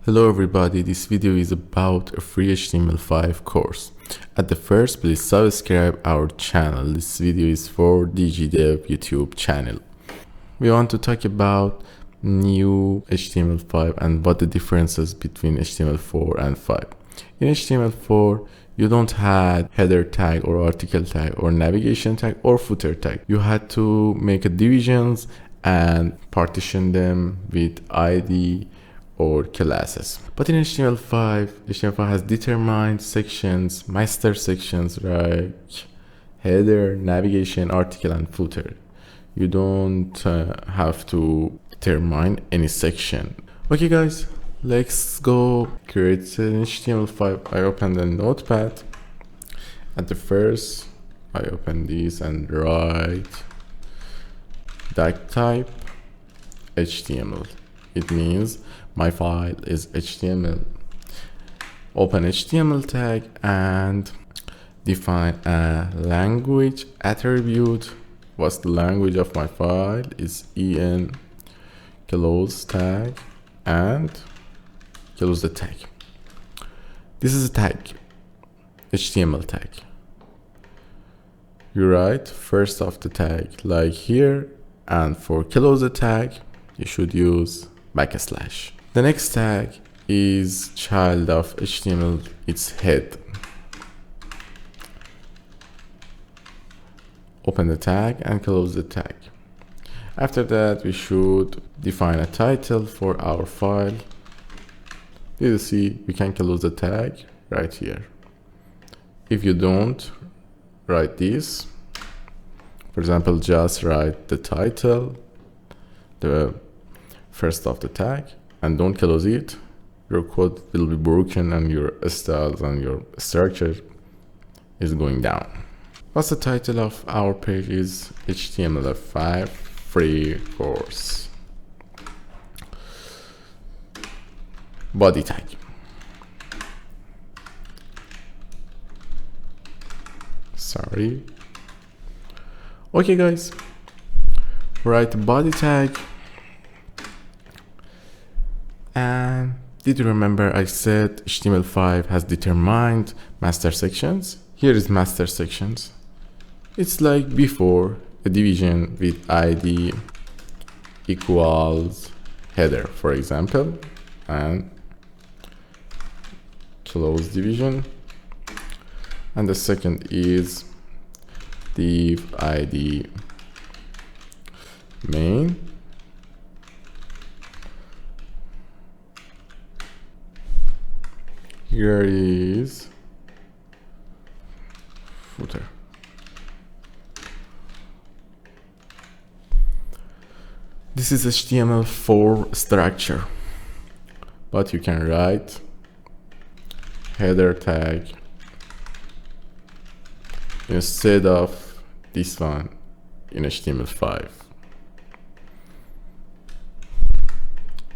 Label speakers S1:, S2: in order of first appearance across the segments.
S1: Hello everybody, this video is about a free HTML5 course. At the first, please subscribe our channel. This video is for DigiDev YouTube channel. We want to talk about new HTML5 and what the differences between HTML4 and 5. In HTML4, you don't have header tag or article tag or navigation tag or footer tag. You had to make a divisions and partition them with ID or classes. But in HTML5 has determined sections, master sections like header, navigation, article, and footer. You don't have to determine any section. Okay guys, let's go create an HTML5. I opened a notepad. At the first, I open this and write tag type HTML. It means my file is HTML. Open HTML tag and define a language attribute. What's the language of my file is en close tag and close the tag. This is a tag, HTML tag. You write first of the tag like here, and for close the tag you should use backslash. The next tag is child of HTML, it's head. Open the tag and close the tag. After that, we should define a title for our file. You see, we can close the tag right here. If you don't, write this. For example, just write the title, the first of the tag, and don't close it. Your code will be broken and your styles and your structure is going down. What's the title of our page is HTML5 free course. Body tag. Sorry. Okay guys, write body tag. And did you remember I said HTML5 has determined master sections? Here is master sections. It's like before, a division with ID equals header, for example, and close division. And the second is div ID main. Here is footer. This is HTML4 structure, but you can write header tag instead of this one in HTML5.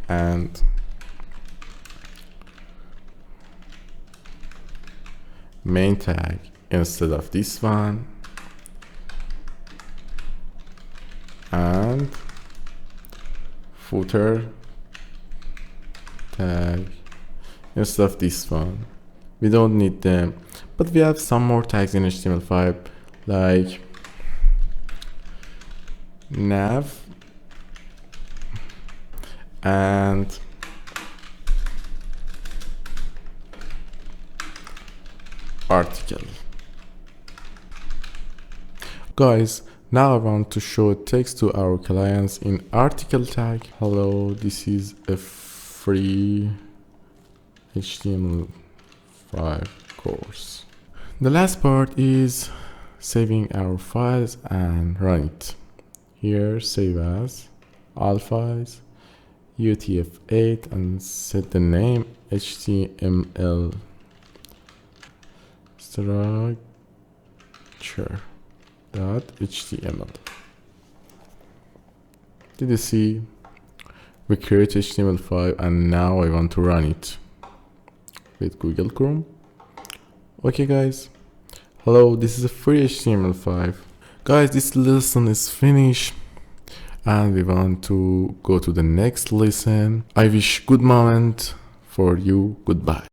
S1: And main tag instead of this one, and footer tag instead of this one. We don't need them, but we have some more tags in HTML5 like nav and article. Guys, now I want to show text to our clients in article tag. Hello, this is a free HTML5 course. The last part is saving our files and run it. Here, save as all files, UTF-8, and set the name HTML structure.html. Did you see? We create HTML5 and now I want to run it with Google Chrome. Okay guys, hello, this is a free HTML5. Guys, this lesson is finished and we want to go to the next lesson. I wish good moment for you. Goodbye.